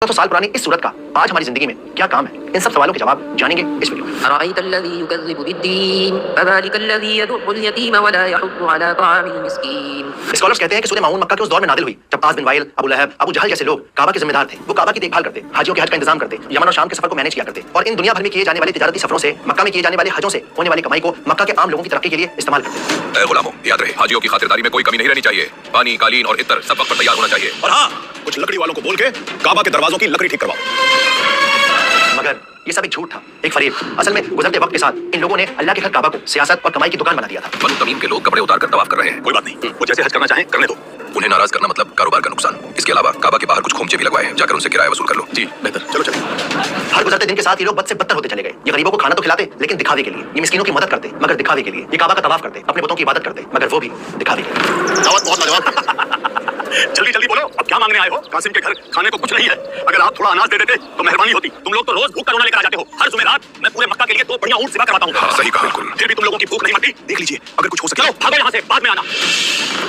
तो साल पुरानी इस सूरत का आज हमारी जिंदगी में क्या काम है, इन सब सवालों के जवाब जानेंगे इस वीडियो में। أرأيت الذي يكذب بالدين فذلك الذي يدع اليتيم ولا يحض على طعام المسكين। स्कॉलर्स कहते हैं कि सूरह माऊन मक्का के उस दौर में नादिल हुई जब आस बिन वाइल, अबू लहब, अबू जहल जैसे लोग काबा के जिम्मेदार थे। वो काबा की देखभाल करते, हाजियों के हज का इंतजाम करते, यमन और शाम के सफर को मैनेज किया करते और इन दुनिया भर में किए जाने वाले तिजारती सफरों से, मक्का में किए जाने वाले हजों से होने वाली कमाई को मक्का के आम लोगों की तरक्की के लिए इस्तेमाल करते। ऐ गुलामों, याद रहे हाजियों की खातिरदारी में कोई कमी नहीं रहनी चाहिए। पानी, कालीन और इत्र सब वक्त पर तैयार होना चाहिए। और हाँ, कुछ लकड़ी वालों को बोल के काबा के दरवाजों की लकड़ी ठीक करवाओ। मगर ये सब एक झूठ था, एक फरेब। असल में गुजरते वक्त के साथ इन लोगों ने अल्लाह के घर काबा को सियासत और कमाई की दुकान बना दिया था। बनु तमीम के लोग कपड़े उतार कर तवाफ कर रहे हैं। कोई बात नहीं, वो जैसे हज करना चाहें करने दो। उन्हें नाराज करना मतलब कारोबार का नुकसान। इसके अलावा काबा के बाहर कुछ खोमचे भी लगवाए हैं, जाकर उनसे किराया वसूल कर लो। जी बेहतर, चलो चलिए। हर गुजरते दिन के साथ ये लोग बद से बदतर होते चले गए। ये गरीबों को खाना तो खिलाते लेकिन दिखावे के लिए, ये मिस्किनों की मदद करते मगर दिखावे के लिए, ये काबा का तवाफ करते, अपने बुतों की इबादत करते मगर वो भी दिखावे के लिए। दावत बहुत लाजवाब। जल्दी जल्दी बोलो, अब क्या मांगने आए हो? कासिम के घर खाने को कुछ नहीं है। अगर आप थोड़ा अनाज दे देते तो मेहरबानी होती। तुम लोग तो रोज भूख का रोना लेकर आ जाते हो। हर जुमेरात मैं पूरे मक्का के लिए 2 बढ़िया ऊंट ज़िबा करवाता हूँ। हाँ, सही कहा बिल्कुल। फिर भी तुम लोगों की भूख नहीं मरती। देख लीजिए, अगर कुछ हो सके तो भागो यहाँ से, बाद में आना।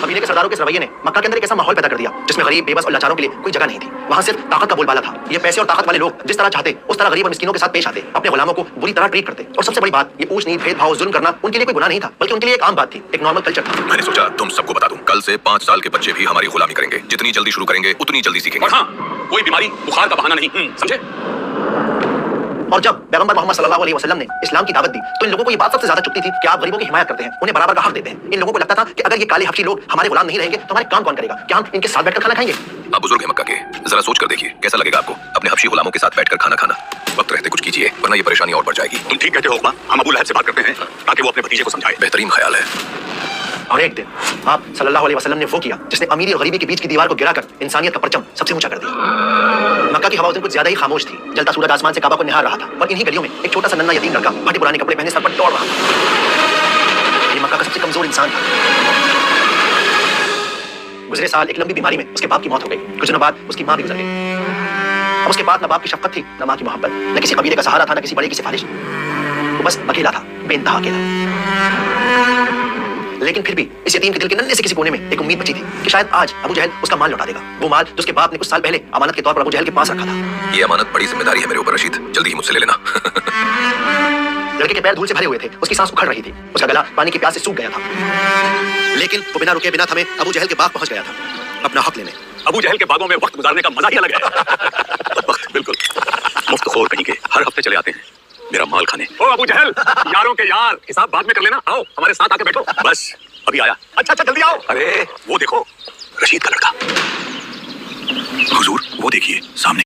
कबीले के सरदारों के इस रवैये ने मक्का के अंदर एक ऐसा माहौल पैदा कर दिया जिसमें गरीब, बेबस और लाचारों के लिए कोई जगह नहीं थी। वहाँ सिर्फ ताकत का बोलबाला था। ये पैसे और ताकत वाले लोग जिस तरह चाहते उस तरह गरीब और मिस्किनों के साथ पेश आते, अपने गुलामों को बुरी तरह ट्रीट करते। और सबसे बड़ी बात, ये ऊंच नीच, भेदभाव, जुल्म करना उनके लिए कोई गुनाह नहीं था, बल्कि उनके लिए एक आम बात थी, एक नॉर्मल कल्चर था। मैंने सोचा तुम सबको बता दूं, कल से 5 साल के बच्चे भी हमारी गुलामी करेंगे। जितनी जल्दी शुरू करेंगे उतनी जल्दी सीखेंगे। और हाँ, कोई बीमारी बुखार का बहाना नहीं, समझे? और जब पैगंबर मोहम्मद सल्लल्लाहु अलैहि वसल्लम ने इस्लाम की दावत दी तो इन लोगों को ये बात सबसे ज्यादा चुभती थी कि आप गरीबों की हिमायत करते हैं, उन्हें बराबर का हक देते हैं। इन लोगों को लगता था कि अगर ये काले हबशी लोग हमारे गुलाम नहीं रहेंगे तो हमारे काम कौन करेगा? क्या हम इनके साथ बैठकर खाना खाएंगे? आप बुजुर्ग हैं मक्का के, जरा सोच कर देखिए कैसा लगेगा आपको अपने हबशी गुलामों के साथ बैठकर खाना खाना। वक्त रहते कुछ कीजिए वरना ये परेशानी और बढ़ जाएगी। तुम ठीक कहते हो उकबा। हम अबू लहब से बात करते हैं ताकि वो अपने भतीजे को समझाए। बेहतरीन ख्याल है। और एक दिन आप सल्लल्लाहु अलैहि वसल्लम ने वो किया जिसने अमीरी और गरीबी के बीच की दीवार को गिराकर इंसानियत का परचम सबसे ऊंचा कर दिया। मक्का की हवा उस दिन कुछ ज्यादा ही खामोश थी। जलता सूरज आसमान से काबा को निहार रहा था और इन्हीं गलियों में एक छोटा सा नन्हा यतीम लड़का फटे पुराने कपड़े पहने सर पर दौड़ रहा था। ये मक्का का सबसे कमजोर इंसान था। गुजरे साल एक लंबी बीमारी में उसके बाप की मौत हो गई। कुछ दिनों बाद उसकी माँ भी गुजर गई। अब उसके पास न बाप की शफकत थी न माँ की मोहब्बत, न किसी कबीले का सहारा था, न किसी बड़े की सिफारिश। वो बस अकेला था, बेइंतहा अकेला। लेकिन फिर भी इस यतीम के दिल के नन्हे से किसी कोने में एक उम्मीद बची थी कि शायद आज अबू जहल उसका माल लौटा देगा। वो माल जो उसके बाप ने कुछ साल पहले अमानत के तौर पर अबू जहल के पास रखा था। ये अमानत बड़ी जिम्मेदारी है मेरे ऊपर रशीद, जल्दी ही मुझसे ले लेना। लड़के के पैर धूल से भरे हुए थे, उसकी सांस उखड़ रही थी, उसका गला पानी की प्यास से सूख गया था। लेकिन वो बिना रुके बिना थमे अबू जहल के बाग पहुंच गया था अपना हक लेने। अबू जहल के बागों में वक्त गुजारने का मजा ही अलग है। वक्त बिल्कुल मुफ्त खोर कहीं के हर हफ्ते चले आते हैं मेरा माल खाने। ओ अबू जहल, यारों के यार, हिसाब बाद में कर लेना। आओ हमारे साथ आके बैठो। बस अभी आया। अच्छा जल्दी आओ। अरे वो देखो, रशीद का लड़का। हुजूर वो देखिए सामने।